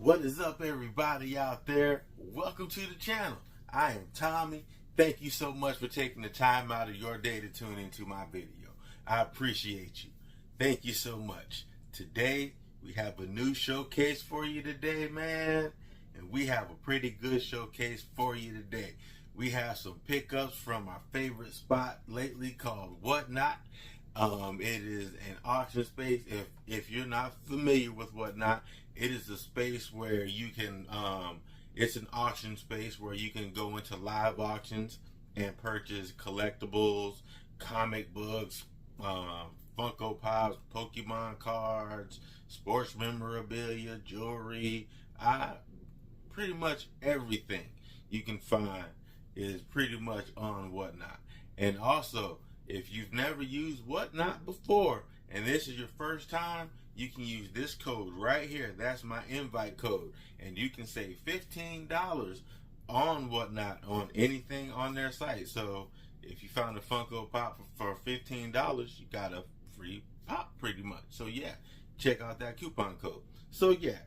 What is up, everybody out there? Welcome to the channel. I am Tommy. Thank you so much for taking the time out of your day to tune into my video. I appreciate you. Thank you so much. Today, we have a new showcase for you today, man. And we have a pretty good showcase for you today. We have some pickups from our favorite spot lately called WhatNot. It is an auction space. If you're not familiar with WhatNot, it is a space where you can, it's an auction space where you can go into live auctions and purchase collectibles, comic books, Funko Pops, Pokemon cards, sports memorabilia, jewelry, pretty much everything you can find is pretty much on WhatNot. And also, if you've never used WhatNot before and this is your first time, you can use this code right here. That's my invite code. And you can save $15 on WhatNot on anything on their site. So if you found a Funko Pop for $15, you got a free pop pretty much. So yeah, check out that coupon code. So yeah,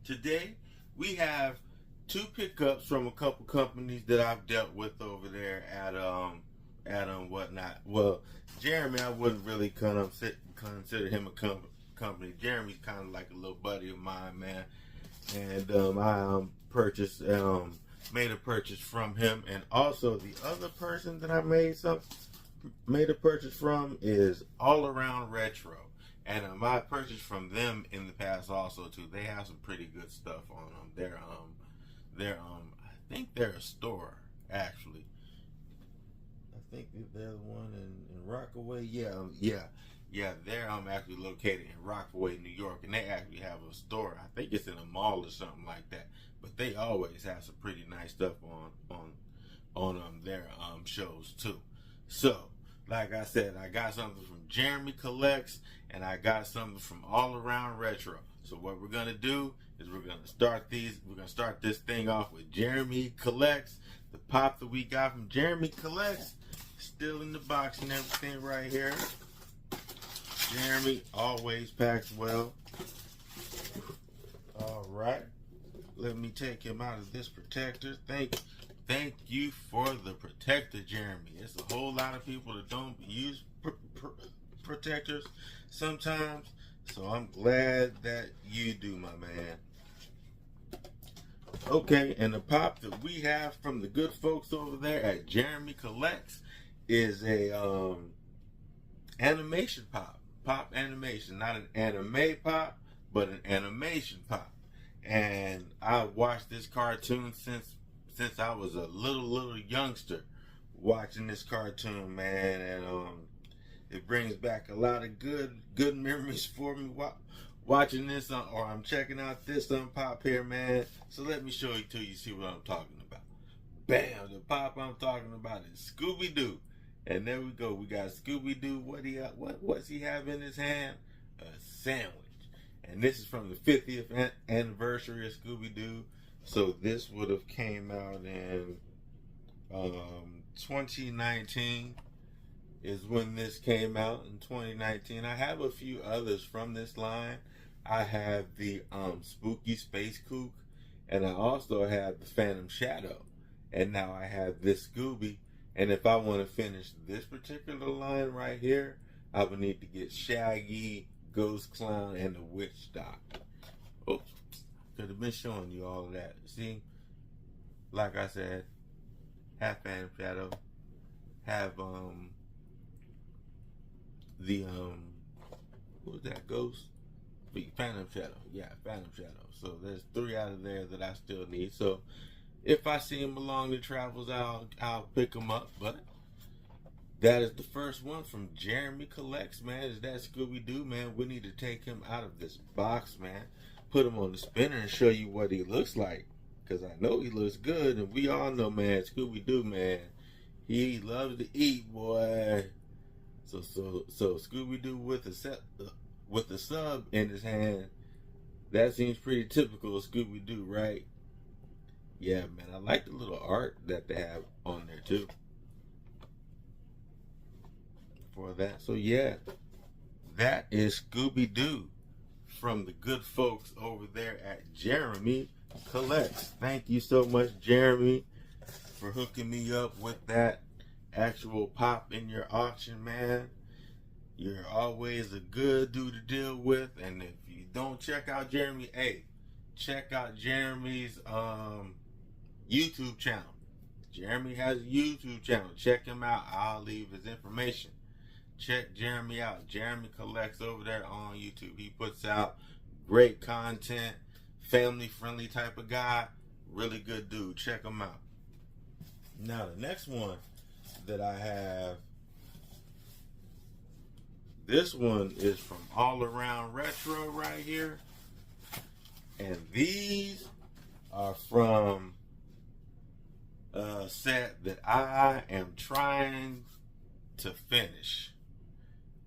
today we have two pickups from a couple companies that I've dealt with over there at WhatNot. Well, Jeremy, I wouldn't really consider him a company. Jeremy's kind of like a little buddy of mine, man. And I made a purchase from him, and also the other person that I made a purchase from is All Around Retro, and I purchased from them in the past also too. They have some pretty good stuff on them. I think they're a store actually. I think they're the one in Rockaway. Yeah. They're actually located in Rockaway, New York, and they actually have a store. I think it's in a mall or something like that. But they always have some pretty nice stuff on their shows too. So, like I said, I got something from Jeremy Collects, and I got something from All Around Retro. So what we're gonna do is we're gonna start this thing off with Jeremy Collects. The pop that we got from Jeremy Collects, still in the box and everything right here. Jeremy always packs well. All right, let me take him out of this protector. Thank you for the protector, Jeremy. It's a whole lot of people that don't use protectors sometimes, so I'm glad that you do, my man. Okay, and the pop that we have from the good folks over there at Jeremy Collects is a animation pop animation, not an anime pop, but an animation pop. And I watched this cartoon since I was a little youngster, watching this cartoon, man, and it brings back a lot of good memories for me watching this or I'm checking out this pop here, man. So let me show you till you see what I'm talking about. Bam, the pop I'm talking about is Scooby-Doo. And there we go. We got Scooby-Doo. What's he have in his hand? A sandwich. And this is from the 50th anniversary of Scooby-Doo. So this would have came out in 2019 is when this came out, in 2019. I have a few others from this line. I have the Spooky Space Kook, and I also have the Phantom Shadow. And now I have this Scooby. And if I want to finish this particular line right here, I would need to get Shaggy, Ghost Clown, and the Witch Doctor. Oops, could have been showing you all of that. See, like I said, have Phantom Shadow, have what was that, Ghost? Phantom Shadow, yeah, Phantom Shadow. So there's 3 out of there that I still need. So if I see him along the travels, I'll pick him up. But that is the first one from Jeremy Collects, man. Is that Scooby-Doo, man? We need to take him out of this box, man. Put him on the spinner and show you what he looks like. Because I know he looks good. And we all know, man, Scooby-Doo, man, he loves to eat, boy. So Scooby-Doo with a sub in his hand, that seems pretty typical of Scooby-Doo, right? Yeah, man, I like the little art that they have on there too for that. So yeah, that is Scooby-Doo from the good folks over there at Jeremy Collects. Thank you so much, Jeremy, for hooking me up with that actual pop in your auction, man. You're always a good dude to deal with, and if you don't check out Jeremy, hey, check out Jeremy's YouTube channel. Jeremy has a YouTube channel. Check him out. I'll leave his information. Check Jeremy out. Jeremy Collects over there on YouTube. He puts out great content, family-friendly type of guy. Really good dude. Check him out. Now, the next one that I have, this one is from All Around Retro right here. And these are from a set that I am trying to finish,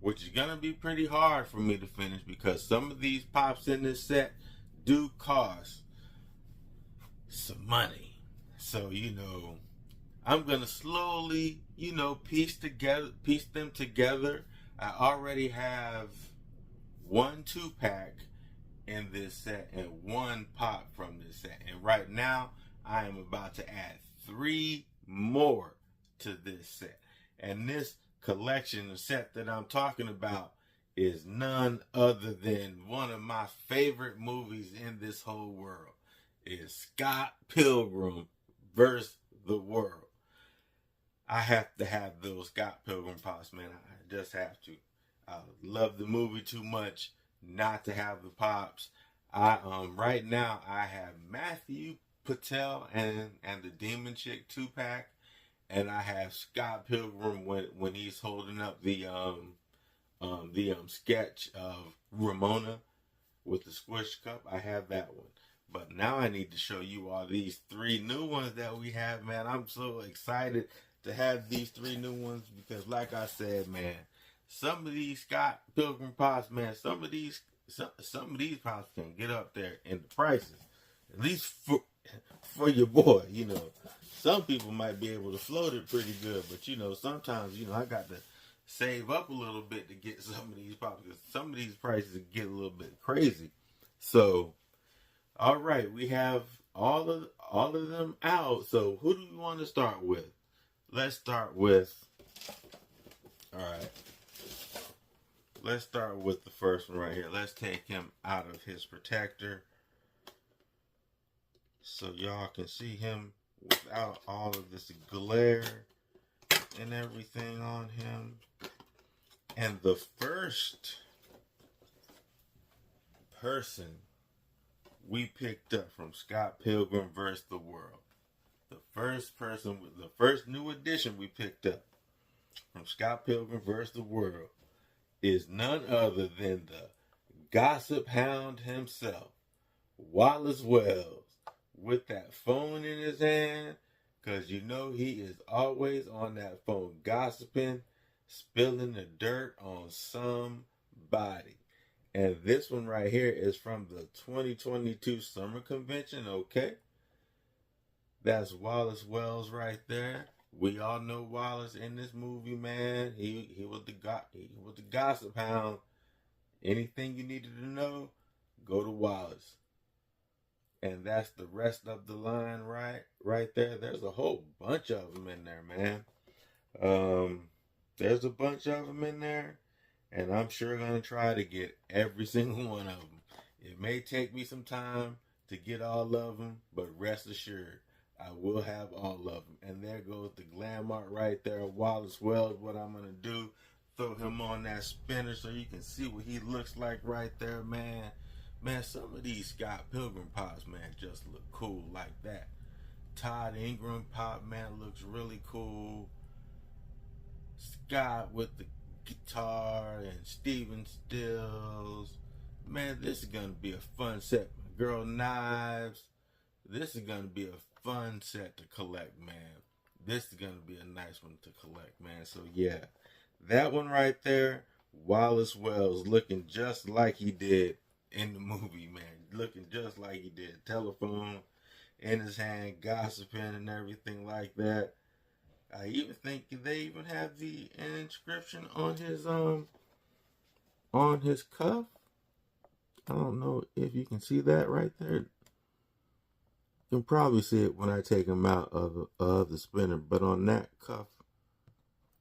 which is going to be pretty hard for me to finish because some of these pops in this set do cost some money. So, I'm going to slowly, piece them together. I already have 1 2-pack in this set and 1 pop from this set. And right now, I am about to add 3 more to this set. And this collection, the set that I'm talking about, is none other than one of my favorite movies in this whole world. Is Scott Pilgrim versus the World. I have to have those Scott Pilgrim pops, man. I just have to. I love the movie too much not to have the pops. Right now I have Matthew Patel and the Demon Chick 2-pack, and I have Scott Pilgrim when he's holding up the sketch of Ramona with the squish cup. I have that one. But now I need to show you all these 3 new ones that we have, man. I'm so excited to have these 3 new ones because, like I said, man, some of these Scott Pilgrim pops, man, some of these pops can get up there in the prices. At least for your boy, Some people might be able to float it pretty good, but sometimes, I got to save up a little bit to get some of these pops because some of these prices get a little bit crazy. So, all right, we have all of them out. So who do we want to start with? Let's start with the first one right here. Let's take him out of his protector so y'all can see him without all of this glare and everything on him. And the first person we picked up from Scott Pilgrim vs. the World, the first new edition we picked up from Scott Pilgrim vs. the World is none other than the gossip hound himself, Wallace Wells, with that phone in his hand, because he is always on that phone gossiping, spilling the dirt on somebody. And this one right here is from the 2022 Summer Convention, okay? That's Wallace Wells right there. We all know Wallace in this movie, man. He was the gossip hound. Anything you needed to know, go to Wallace. And that's the rest of the line right there. There's a whole bunch of them in there, man. There's a bunch of them in there. And I'm sure going to try to get every single one of them. It may take me some time to get all of them, but rest assured, I will have all of them. And there goes the glam art right there. Wallace Wells, what I'm going to do, throw him on that spinner so you can see what he looks like right there, man. Man, some of these Scott Pilgrim pops, man, just look cool like that. Todd Ingram pop, man, looks really cool. Scott with the guitar and Steven Stills. Man, this is going to be a fun set. Girl Knives. This is going to be a fun set to collect, man. This is going to be a nice one to collect, man. So, yeah. That one right there, Wallace Wells looking just like he did in the movie, man. Looking just like he did. Telephone in his hand, gossiping and everything like that. I even think they even have the inscription on his cuff. I don't know if you can see that right there. You can probably see it when I take them out of the spinner, but on that cuff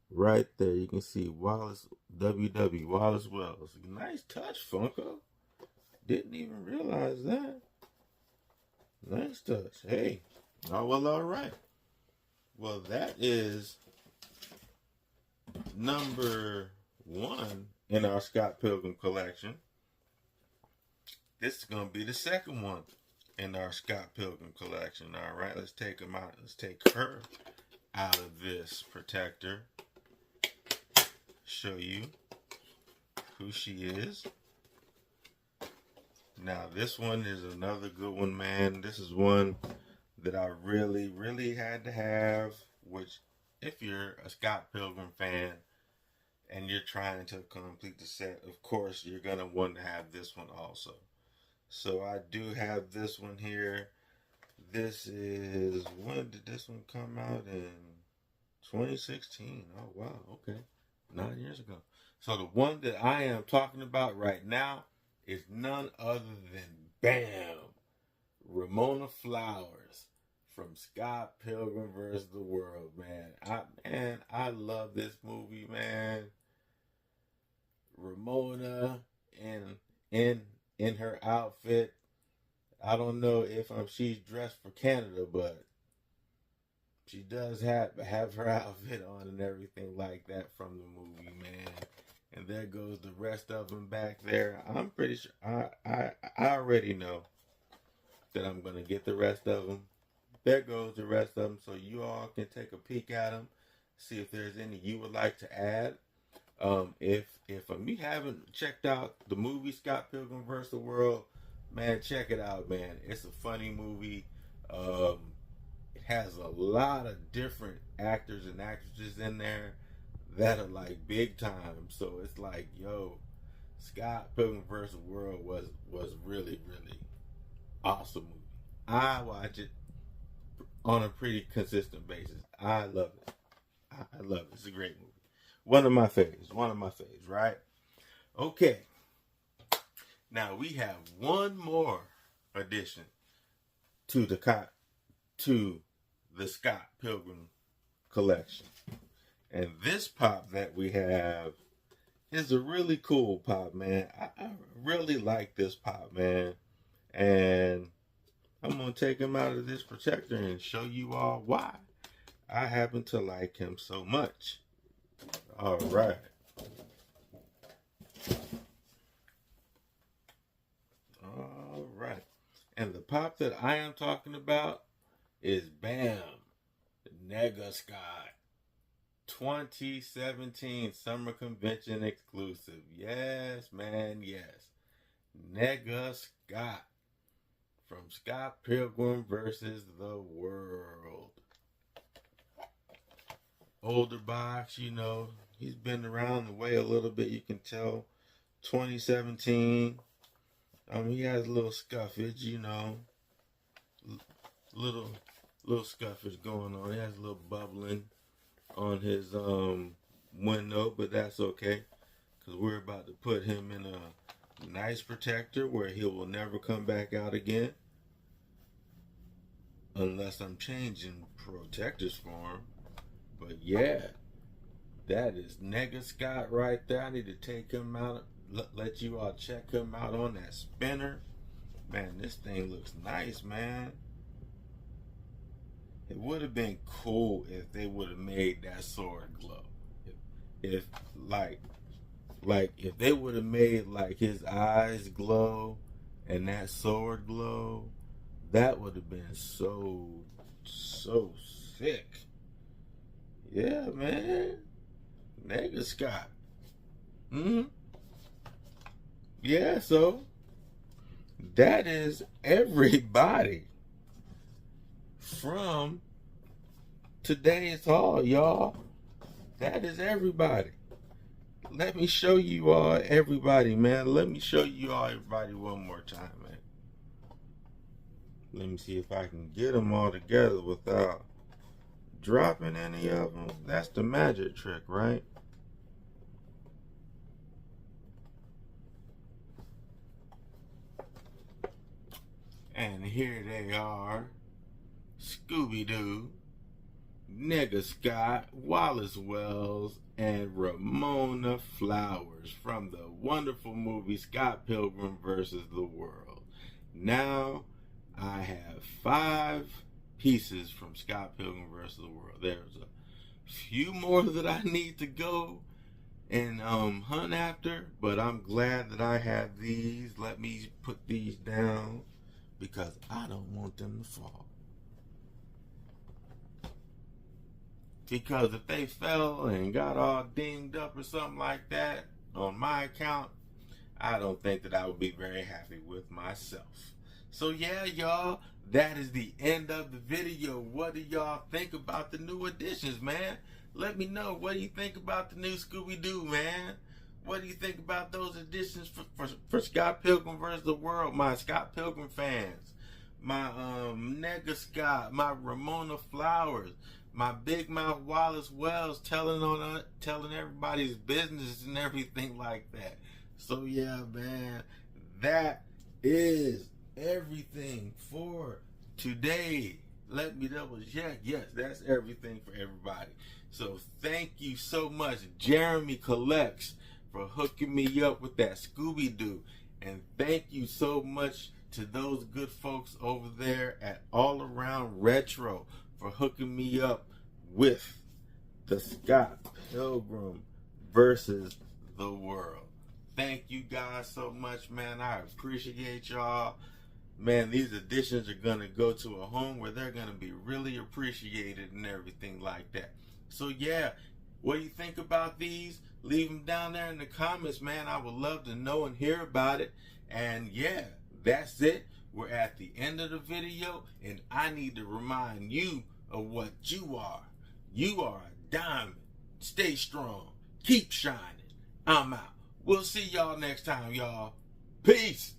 right there, you can see Wallace, WW, Wallace Wells. Nice touch, Funko. Didn't even realize that. Nice touch. Hey. Oh, well, all right. Well, that is number 1 in our Scott Pilgrim collection. This is going to be the second one in our Scott Pilgrim collection. All right, let's take them out. Let's take her out of this protector. Show you who she is. Now, this one is another good one, man. This is one that I really, really had to have, which if you're a Scott Pilgrim fan and you're trying to complete the set, of course, you're going to want to have this one also. So I do have this one here. This is, when did this one come out? In 2016. Oh, wow. Okay. 9 years ago. So the one that I am talking about right now is none other than, bam, Ramona Flowers from Scott Pilgrim vs. the World, man. I love this movie, man. Ramona in her outfit. I don't know if she's dressed for Canada, but she does have her outfit on and everything like that from the movie, man. And there goes the rest of them back there. I'm pretty sure I already know that I'm gonna get the rest of them. There goes the rest of them, so you all can take a peek at them, see if there's any you would like to add. If you haven't checked out the movie Scott Pilgrim vs. the World, man, check it out, man. It's a funny movie. It has a lot of different actors and actresses in there that are like big time. So it's like, yo, Scott Pilgrim vs. the World was really, really awesome movie. I watch it on a pretty consistent basis. I love it. I love it. It's a great movie. One of my favorites, right? Okay. Now we have one more addition to the Scott Pilgrim collection. And this pop that we have is a really cool pop, man. I really like this pop, man. And I'm going to take him out of this protector and show you all why I happen to like him so much. All right. All right. And the pop that I am talking about is BAM! Nega Scott. 2017 Summer Convention exclusive. Yes, man, yes. Nega Scott from Scott Pilgrim vs. the World. Older box, you know, he's been around the way a little bit, you can tell. 2017. He has a little scuffage, you know. Little scuffage going on. He has a little bubbling on his window, but that's okay, because we're about to put him in a nice protector where he will never come back out again, unless I'm changing protectors for him. But yeah, that is Nega Scott right there. I need to take him out, let you all check him out on that spinner. Man, this thing looks nice, man. It would have been cool if they would have made that sword glow. If if they would have made like his eyes glow and that sword glow, that would have been so sick. Yeah, man. Nega Scott. Yeah, so that is everybody from today's haul, y'all. That is everybody. Let me show you all everybody, man. Let me show you all everybody one more time, man. Let me see if I can get them all together without dropping any of them. That's the magic trick, right? And here they are, Scooby-Doo, Nigga Scott, Wallace Wells, and Ramona Flowers from the wonderful movie Scott Pilgrim versus the World. Now I have 5 pieces from Scott Pilgrim versus the World. There's a few more that I need to go and hunt after, but I'm glad that I have these. Let me put these down because I don't want them to fall. Because if they fell and got all dinged up or something like that on my account, I don't think that I would be very happy with myself. So yeah, y'all, that is the end of the video. What do y'all think about the new additions, man? Let me know. What do you think about the new Scooby-Doo, man? What do you think about those additions for Scott Pilgrim vs. the World? My Scott Pilgrim fans, my Nigga Scott, my Ramona Flowers, my Big Mouth Wallace Wells telling everybody's business and everything like that. So yeah, man, that is everything for today. Let me double check. Yes, that's everything for everybody. So thank you so much, Jeremy Collects, for hooking me up with that Scooby-Doo. And thank you so much to those good folks over there at All Around Retro for hooking me up with the Scott Pilgrim versus the World. Thank you guys so much, man. I appreciate y'all. Man, these additions are going to go to a home where they're going to be really appreciated and everything like that. So yeah, what do you think about these? Leave them down there in the comments, man. I would love to know and hear about it. And yeah, that's it. We're at the end of the video, and I need to remind you of what you are. You are a diamond. Stay strong. Keep shining. I'm out. We'll see y'all next time, y'all. Peace.